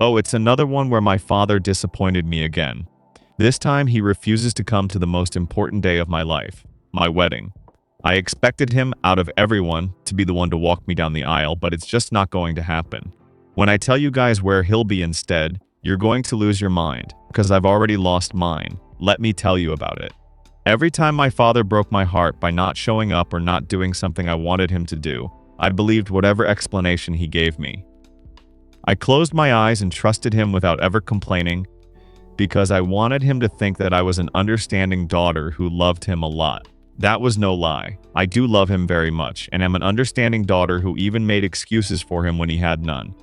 Oh, it's another one where my father disappointed me again. This time he refuses to come to the most important day of my life, my wedding. I expected him, out of everyone, to be the one to walk me down the aisle, but it's just not going to happen. When I tell you guys where he'll be instead, you're going to lose your mind, because I've already lost mine. Let me tell you about it. Every time my father broke my heart by not showing up or not doing something I wanted him to do, I believed whatever explanation he gave me. I closed my eyes and trusted him without ever complaining, because I wanted him to think that I was an understanding daughter who loved him a lot. That was no lie. I do love him very much, and am an understanding daughter who even made excuses for him when he had none.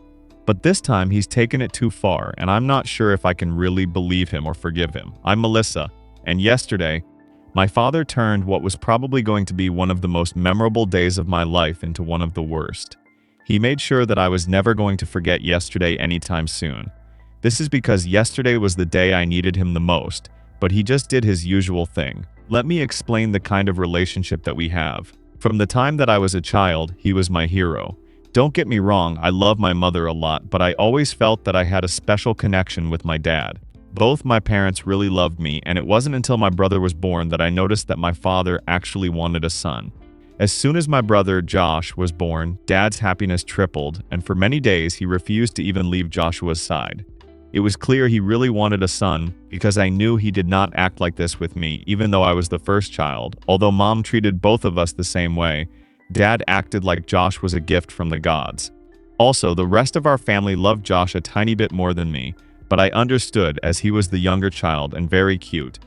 But this time he's taken it too far, and I'm not sure if I can really believe him or forgive him. I'm Melissa, and yesterday, my father turned what was probably going to be one of the most memorable days of my life into one of the worst. He made sure that I was never going to forget yesterday anytime soon. This is because yesterday was the day I needed him the most, but he just did his usual thing. Let me explain the kind of relationship that we have. From the time that I was a child, he was my hero. Don't get me wrong, I love my mother a lot, but I always felt that I had a special connection with my dad. Both my parents really loved me, and it wasn't until my brother was born that I noticed that my father actually wanted a son. As soon as my brother, Josh, was born, Dad's happiness tripled, and for many days he refused to even leave Joshua's side. It was clear he really wanted a son, because I knew he did not act like this with me, even though I was the first child. Although Mom treated both of us the same way, Dad acted like Josh was a gift from the gods. Also, the rest of our family loved Josh a tiny bit more than me, but I understood as he was the younger child and very cute.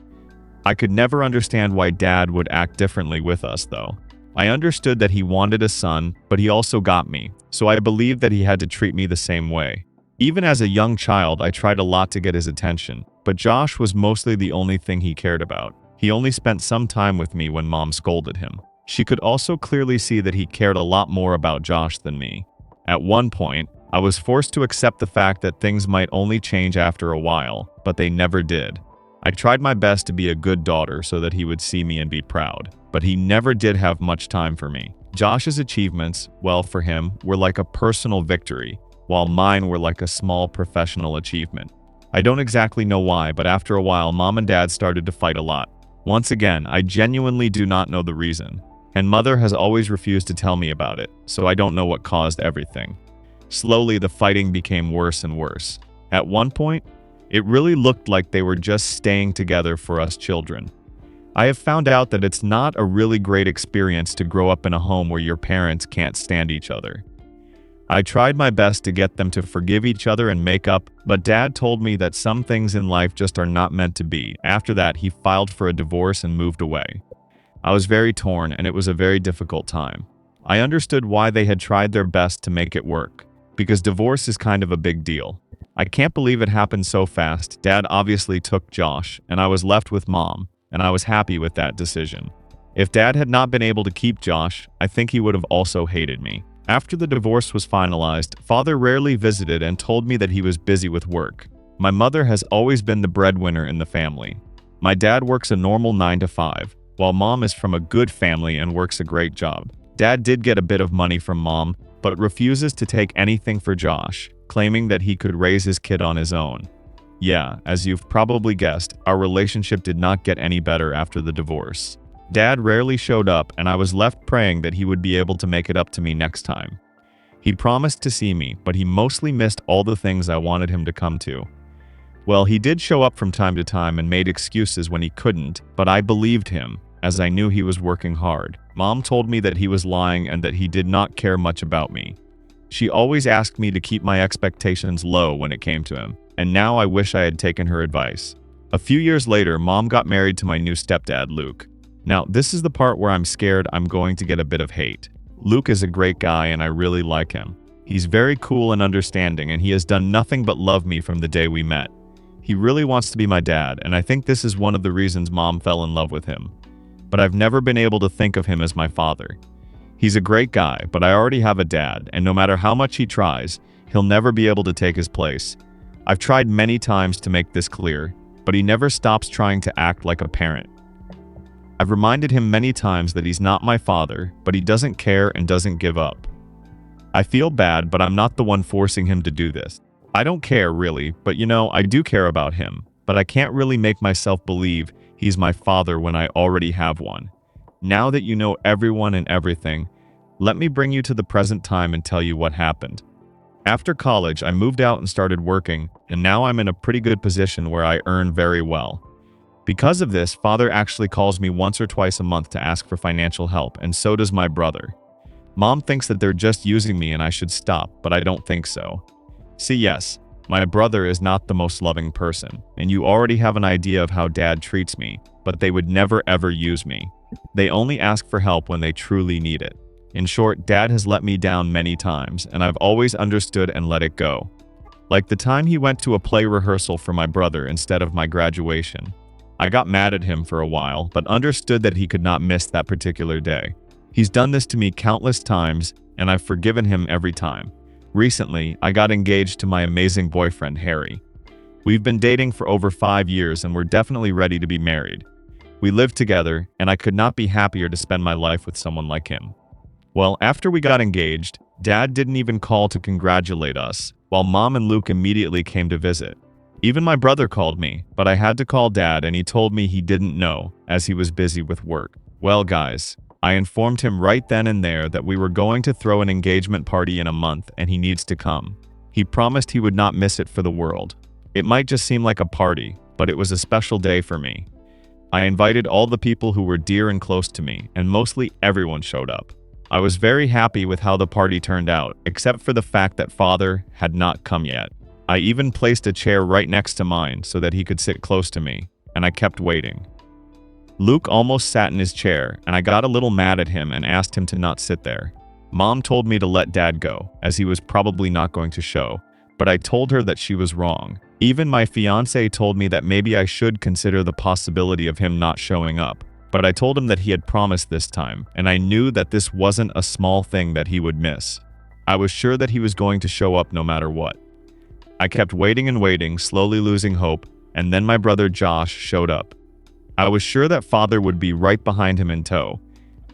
I could never understand why Dad would act differently with us, though. I understood that he wanted a son, but he also got me, so I believed that he had to treat me the same way. Even as a young child, I tried a lot to get his attention, but Josh was mostly the only thing he cared about. He only spent some time with me when Mom scolded him. She could also clearly see that he cared a lot more about Josh than me. At one point, I was forced to accept the fact that things might only change after a while, but they never did. I tried my best to be a good daughter so that he would see me and be proud, but he never did have much time for me. Josh's achievements, well, for him, were like a personal victory, while mine were like a small professional achievement. I don't exactly know why, but after a while, Mom and Dad started to fight a lot. Once again, I genuinely do not know the reason, and Mother has always refused to tell me about it, so I don't know what caused everything. Slowly, the fighting became worse and worse. At one point, it really looked like they were just staying together for us children. I have found out that it's not a really great experience to grow up in a home where your parents can't stand each other. I tried my best to get them to forgive each other and make up, but Dad told me that some things in life just are not meant to be. After that, he filed for a divorce and moved away. I was very torn, and it was a very difficult time. I understood why they had tried their best to make it work, because divorce is kind of a big deal. I can't believe it happened so fast. Dad obviously took Josh, and I was left with Mom, and I was happy with that decision. If Dad had not been able to keep Josh, I think he would have also hated me. After the divorce was finalized, Father rarely visited and told me that he was busy with work. My mother has always been the breadwinner in the family. My dad works a normal 9 to 5, while Mom is from a good family and works a great job. Dad did get a bit of money from Mom, but refuses to take anything for Josh, claiming that he could raise his kid on his own. Yeah, as you've probably guessed, our relationship did not get any better after the divorce. Dad rarely showed up, and I was left praying that he would be able to make it up to me next time. He promised to see me, but he mostly missed all the things I wanted him to come to. Well, he did show up from time to time and made excuses when he couldn't, but I believed him, as I knew he was working hard. Mom told me that he was lying and that he did not care much about me. She always asked me to keep my expectations low when it came to him, and now I wish I had taken her advice. A few years later, Mom got married to my new stepdad, Luke. Now, this is the part where I'm scared I'm going to get a bit of hate. Luke is a great guy and I really like him. He's very cool and understanding, and he has done nothing but love me from the day we met. He really wants to be my dad, and I think this is one of the reasons Mom fell in love with him. But I've never been able to think of him as my father. He's a great guy, but I already have a dad, and no matter how much he tries, he'll never be able to take his place. I've tried many times to make this clear, but he never stops trying to act like a parent. I've reminded him many times that he's not my father, but he doesn't care and doesn't give up. I feel bad, but I'm not the one forcing him to do this. I don't care really, but I do care about him, but I can't really make myself believe he's my father when I already have one. Now that you know everyone and everything, let me bring you to the present time and tell you what happened. After college, I moved out and started working, and now I'm in a pretty good position where I earn very well. Because of this, father actually calls me once or twice a month to ask for financial help, and so does my brother. Mom thinks that they're just using me and I should stop, but I don't think so. See, yes, my brother is not the most loving person, and you already have an idea of how dad treats me, but they would never ever use me. They only ask for help when they truly need it. In short, dad has let me down many times, and I've always understood and let it go. Like the time he went to a play rehearsal for my brother instead of my graduation. I got mad at him for a while, but understood that he could not miss that particular day. He's done this to me countless times, and I've forgiven him every time. Recently, I got engaged to my amazing boyfriend, Harry. We've been dating for over 5 years and we're definitely ready to be married. We live together, and I could not be happier to spend my life with someone like him. Well, after we got engaged, Dad didn't even call to congratulate us, while Mom and Luke immediately came to visit. Even my brother called me, but I had to call Dad and he told me he didn't know, as he was busy with work. Well, guys, I informed him right then and there that we were going to throw an engagement party in a month and he needs to come. He promised he would not miss it for the world. It might just seem like a party, but it was a special day for me. I invited all the people who were dear and close to me, and mostly everyone showed up. I was very happy with how the party turned out, except for the fact that father had not come yet. I even placed a chair right next to mine so that he could sit close to me, and I kept waiting. Luke almost sat in his chair, and I got a little mad at him and asked him to not sit there. Mom told me to let Dad go, as he was probably not going to show, but I told her that she was wrong. Even my fiancé told me that maybe I should consider the possibility of him not showing up. But I told him that he had promised this time, and I knew that this wasn't a small thing that he would miss. I was sure that he was going to show up no matter what. I kept waiting and waiting, slowly losing hope, and then my brother Josh showed up. I was sure that father would be right behind him in tow,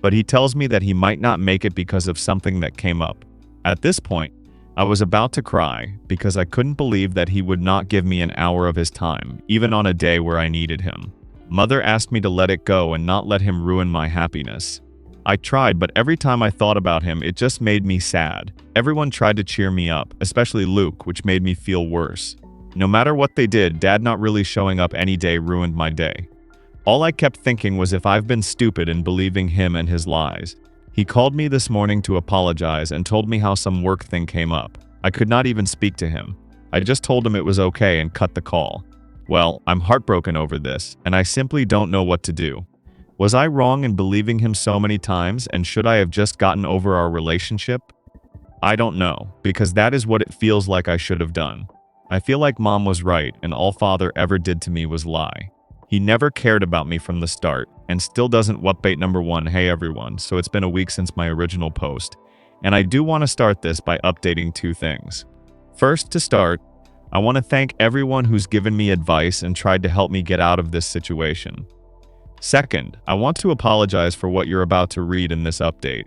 but he tells me that he might not make it because of something that came up. At this point, I was about to cry because I couldn't believe that he would not give me an hour of his time, even on a day where I needed him. Mother asked me to let it go and not let him ruin my happiness. I tried, but every time I thought about him, it just made me sad. Everyone tried to cheer me up, especially Luke, which made me feel worse. No matter what they did, Dad not really showing up any day ruined my day. All I kept thinking was if I've been stupid in believing him and his lies. He called me this morning to apologize and told me how some work thing came up. I could not even speak to him. I just told him it was okay and cut the call. Well, I'm heartbroken over this, and I simply don't know what to do. Was I wrong in believing him so many times, and should I have just gotten over our relationship? I don't know, because that is what it feels like I should have done. I feel like Mom was right, and all father ever did to me was lie. He never cared about me from the start, and still doesn't. Update number 1. Hey everyone, so it's been a week since my original post, and I do want to start this by updating 2 things. First, to start, I want to thank everyone who's given me advice and tried to help me get out of this situation. Second, I want to apologize for what you're about to read in this update.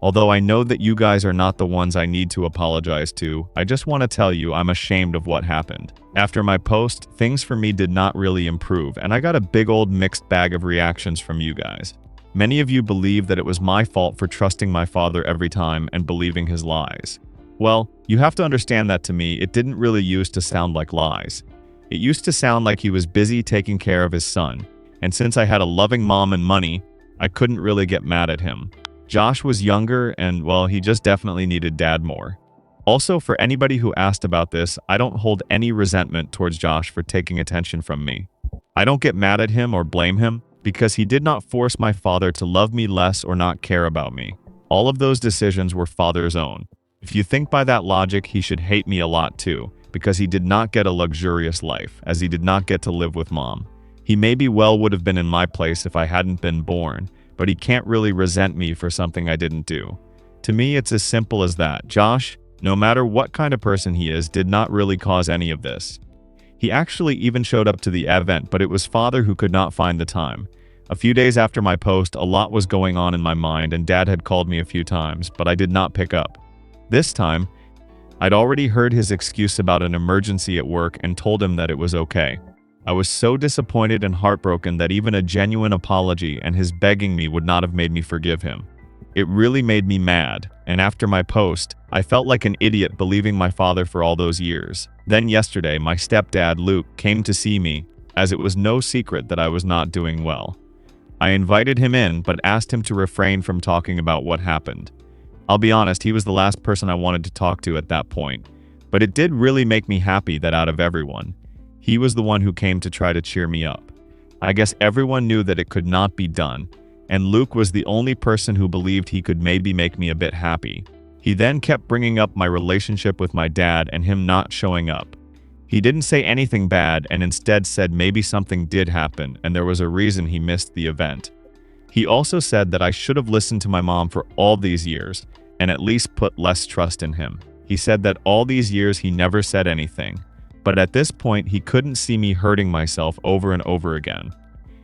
Although I know that you guys are not the ones I need to apologize to, I just want to tell you I'm ashamed of what happened. After my post, things for me did not really improve, and I got a big old mixed bag of reactions from you guys. Many of you believe that it was my fault for trusting my father every time and believing his lies. Well, you have to understand that to me, it didn't really used to sound like lies. It used to sound like he was busy taking care of his son, and since I had a loving mom and money, I couldn't really get mad at him. Josh was younger and, well, he just definitely needed Dad more. Also, for anybody who asked about this, I don't hold any resentment towards Josh for taking attention from me. I don't get mad at him or blame him, because he did not force my father to love me less or not care about me. All of those decisions were father's own. If you think by that logic, he should hate me a lot too, because he did not get a luxurious life, as he did not get to live with Mom. He maybe well would have been in my place if I hadn't been born, but he can't really resent me for something I didn't do. To me, it's as simple as that. Josh, no matter what kind of person he is, did not really cause any of this. He actually even showed up to the event, but it was father who could not find the time. A few days after my post, a lot was going on in my mind and Dad had called me a few times, but I did not pick up. This time, I'd already heard his excuse about an emergency at work and told him that it was okay. I was so disappointed and heartbroken that even a genuine apology and his begging me would not have made me forgive him. It really made me mad, and after my post, I felt like an idiot believing my father for all those years. Then yesterday, my stepdad, Luke, came to see me, as it was no secret that I was not doing well. I invited him in, but asked him to refrain from talking about what happened. I'll be honest, he was the last person I wanted to talk to at that point, but it did really make me happy that out of everyone, he was the one who came to try to cheer me up. I guess everyone knew that it could not be done, and Luke was the only person who believed he could maybe make me a bit happy. He then kept bringing up my relationship with my dad and him not showing up. He didn't say anything bad and instead said maybe something did happen and there was a reason he missed the event. He also said that I should have listened to my mom for all these years and at least put less trust in him. He said that all these years he never said anything, but at this point he couldn't see me hurting myself over and over again.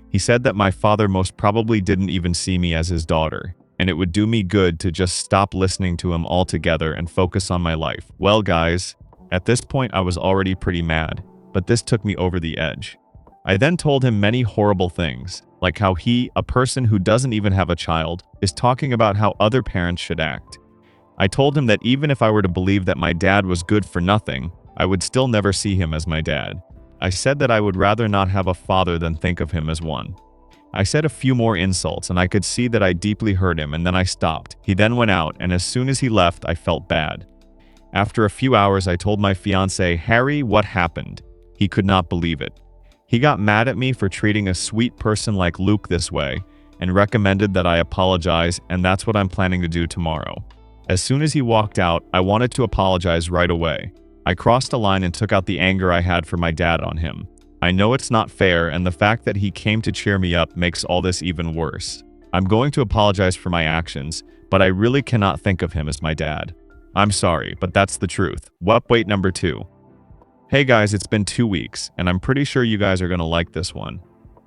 He said that my father most probably didn't even see me as his daughter, and it would do me good to just stop listening to him altogether and focus on my life. Well, guys, at this point I was already pretty mad, but this took me over the edge. I then told him many horrible things, like how he, a person who doesn't even have a child, is talking about how other parents should act. I told him that even if I were to believe that my dad was good for nothing, I would still never see him as my dad. I said that I would rather not have a father than think of him as one. I said a few more insults and I could see that I deeply hurt him, and then I stopped. He then went out, and as soon as he left, I felt bad. After a few hours, I told my fiance, Harry, what happened. He could not believe it. He got mad at me for treating a sweet person like Luke this way and recommended that I apologize, and that's what I'm planning to do tomorrow. As soon as he walked out, I wanted to apologize right away. I crossed a line and took out the anger I had for my dad on him. I know it's not fair, and the fact that he came to cheer me up makes all this even worse. I'm going to apologize for my actions, but I really cannot think of him as my dad. I'm sorry, but that's the truth. Wait, number 2. Hey guys, it's been 2 weeks, and I'm pretty sure you guys are gonna like this one.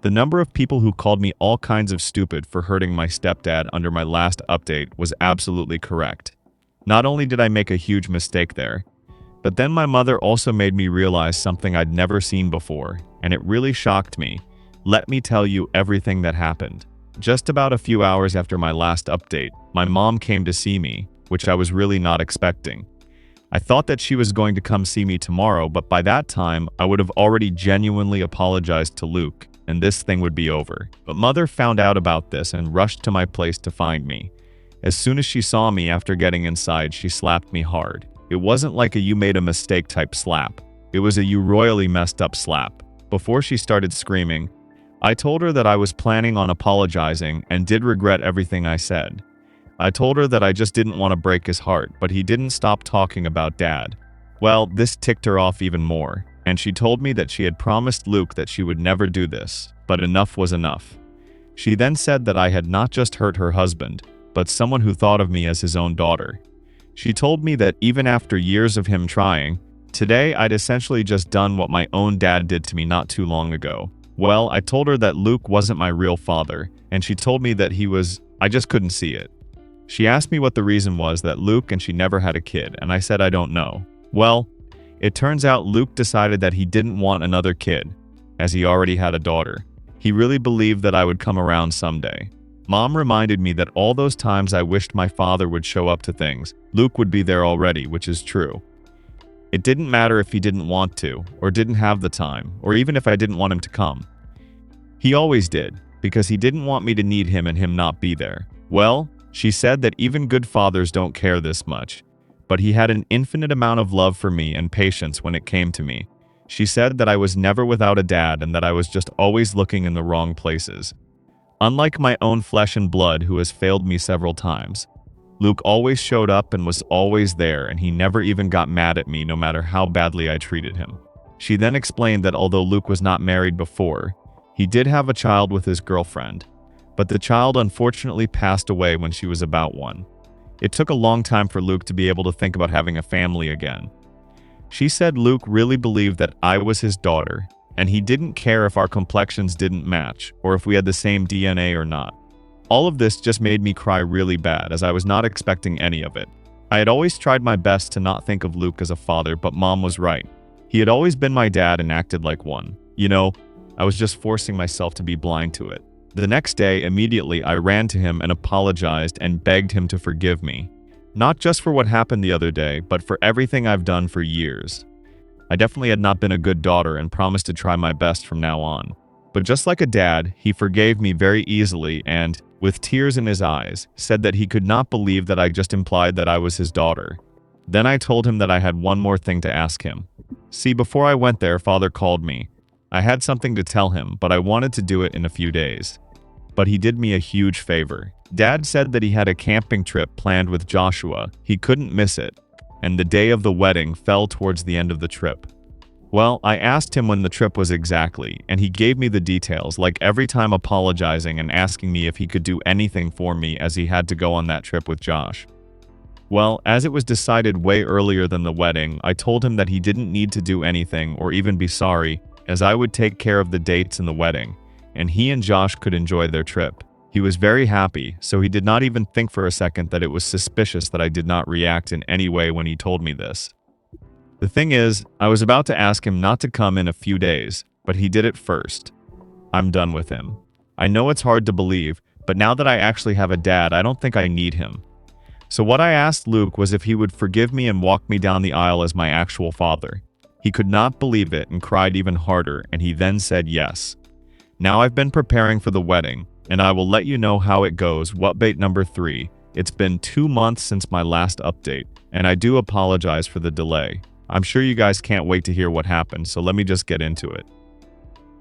The number of people who called me all kinds of stupid for hurting my stepdad under my last update was absolutely correct. Not only did I make a huge mistake there, but then my mother also made me realize something I'd never seen before, and it really shocked me. Let me tell you everything that happened. Just about a few hours after my last update, my mom came to see me, which I was really not expecting. I thought that she was going to come see me tomorrow, but by that time, I would have already genuinely apologized to Luke, and this thing would be over. But Mother found out about this and rushed to my place to find me. As soon as she saw me after getting inside, she slapped me hard. It wasn't like a you made a mistake type slap. It was a you royally messed up slap. Before she started screaming, I told her that I was planning on apologizing and did regret everything I said. I told her that I just didn't want to break his heart, but he didn't stop talking about Dad. Well, this ticked her off even more, and she told me that she had promised Luke that she would never do this, but enough was enough. She then said that I had not just hurt her husband, but someone who thought of me as his own daughter. She told me that even after years of him trying, today I'd essentially just done what my own dad did to me not too long ago. Well, I told her that Luke wasn't my real father, and she told me that I just couldn't see it. She asked me what the reason was that Luke and she never had a kid, and I said I don't know. Well, it turns out Luke decided that he didn't want another kid, as he already had a daughter. He really believed that I would come around someday. Mom reminded me that all those times I wished my father would show up to things, Luke would be there already, which is true. It didn't matter if he didn't want to, or didn't have the time, or even if I didn't want him to come. He always did, because he didn't want me to need him and him not be there. Well, she said that even good fathers don't care this much, but he had an infinite amount of love for me and patience when it came to me. She said that I was never without a dad and that I was just always looking in the wrong places. Unlike my own flesh and blood who has failed me several times, Luke always showed up and was always there, and he never even got mad at me no matter how badly I treated him. She then explained that although Luke was not married before, he did have a child with his girlfriend, but the child unfortunately passed away when she was about 1. It took a long time for Luke to be able to think about having a family again. She said Luke really believed that I was his daughter, and he didn't care if our complexions didn't match or if we had the same DNA or not. All of this just made me cry really bad, as I was not expecting any of it. I had always tried my best to not think of Luke as a father, but Mom was right. He had always been my dad and acted like one. I was just forcing myself to be blind to it. The next day, immediately, I ran to him and apologized and begged him to forgive me. Not just for what happened the other day, but for everything I've done for years. I definitely had not been a good daughter and promised to try my best from now on. But just like a dad, he forgave me very easily and, with tears in his eyes, said that he could not believe that I just implied that I was his daughter. Then I told him that I had one more thing to ask him. See, before I went there, Father called me. I had something to tell him, but I wanted to do it in a few days. But he did me a huge favor. Dad said that he had a camping trip planned with Joshua. He couldn't miss it. And the day of the wedding fell towards the end of the trip. Well, I asked him when the trip was exactly, and he gave me the details, like every time apologizing and asking me if he could do anything for me as he had to go on that trip with Josh. Well, as it was decided way earlier than the wedding, I told him that he didn't need to do anything or even be sorry, as I would take care of the dates and the wedding, and he and Josh could enjoy their trip. He was very happy, so he did not even think for a second that it was suspicious that I did not react in any way when he told me this. The thing is, I was about to ask him not to come in a few days, but he did it first. I'm done with him. I know it's hard to believe, but now that I actually have a dad, I don't think I need him. So what I asked Luke was if he would forgive me and walk me down the aisle as my actual father. He could not believe it and cried even harder, and he then said yes. Now I've been preparing for the wedding, and I will let you know how it goes. Update number 3. It's been 2 months since my last update, and I do apologize for the delay. I'm sure you guys can't wait to hear what happened, so let me just get into it.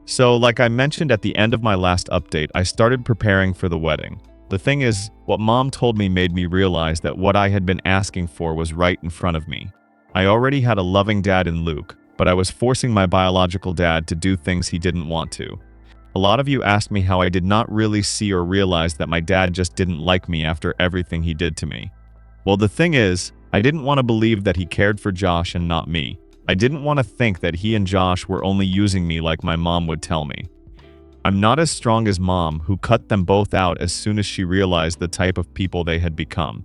So, like I mentioned at the end of my last update, I started preparing for the wedding. The thing is, what Mom told me made me realize that what I had been asking for was right in front of me. I already had a loving dad in Luke, but I was forcing my biological dad to do things he didn't want to. A lot of you asked me how I did not really see or realize that my dad just didn't like me after everything he did to me. Well, the thing is, I didn't want to believe that he cared for Josh and not me. I didn't want to think that he and Josh were only using me like my mom would tell me. I'm not as strong as Mom, who cut them both out as soon as she realized the type of people they had become.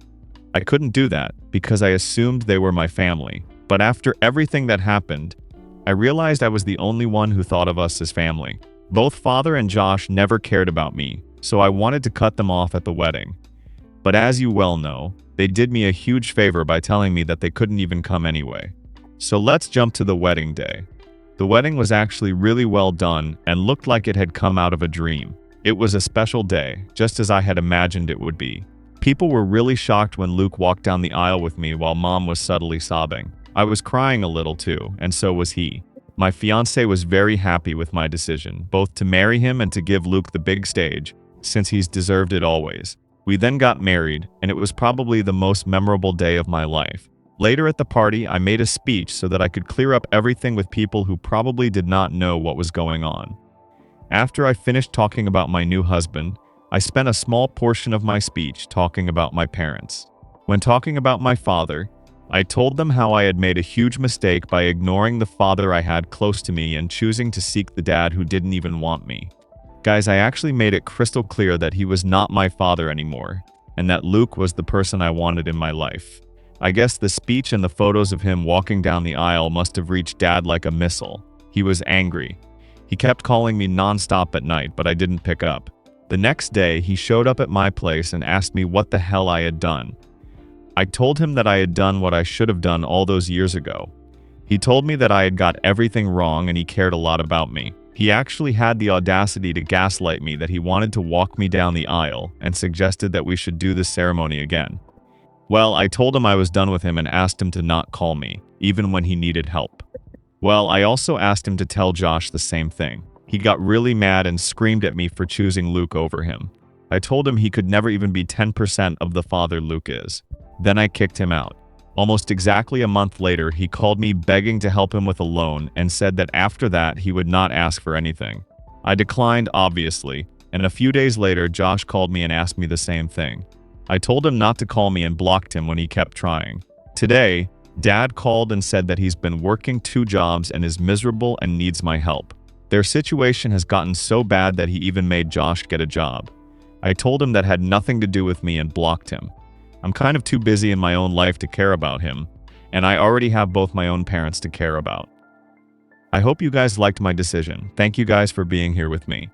I couldn't do that because I assumed they were my family. But after everything that happened, I realized I was the only one who thought of us as family. Both Father and Josh never cared about me, so I wanted to cut them off at the wedding. But as you well know, they did me a huge favor by telling me that they couldn't even come anyway. So let's jump to the wedding day. The wedding was actually really well done and looked like it had come out of a dream. It was a special day, just as I had imagined it would be. People were really shocked when Luke walked down the aisle with me while Mom was subtly sobbing. I was crying a little too, and so was he. My fiancé was very happy with my decision, both to marry him and to give Luke the big stage, since he's deserved it always. We then got married, and it was probably the most memorable day of my life. Later at the party, I made a speech so that I could clear up everything with people who probably did not know what was going on. After I finished talking about my new husband, I spent a small portion of my speech talking about my parents. When talking about my father, I told them how I had made a huge mistake by ignoring the father I had close to me and choosing to seek the dad who didn't even want me. Guys, I actually made it crystal clear that he was not my father anymore, and that Luke was the person I wanted in my life. I guess the speech and the photos of him walking down the aisle must have reached Dad like a missile. He was angry. He kept calling me non-stop at night, but I didn't pick up. The next day, he showed up at my place and asked me what the hell I had done. I told him that I had done what I should have done all those years ago. He told me that I had got everything wrong and he cared a lot about me. He actually had the audacity to gaslight me that he wanted to walk me down the aisle and suggested that we should do the ceremony again. Well, I told him I was done with him and asked him to not call me, even when he needed help. Well, I also asked him to tell Josh the same thing. He got really mad and screamed at me for choosing Luke over him. I told him he could never even be 10% of the father Luke is. Then I kicked him out. Almost exactly a month later, he called me begging to help him with a loan and said that after that, he would not ask for anything. I declined, obviously, and a few days later, Josh called me and asked me the same thing. I told him not to call me and blocked him when he kept trying. Today, Dad called and said that he's been working 2 jobs and is miserable and needs my help. Their situation has gotten so bad that he even made Josh get a job. I told him that had nothing to do with me and blocked him. I'm kind of too busy in my own life to care about him, and I already have both my own parents to care about. I hope you guys liked my decision. Thank you guys for being here with me.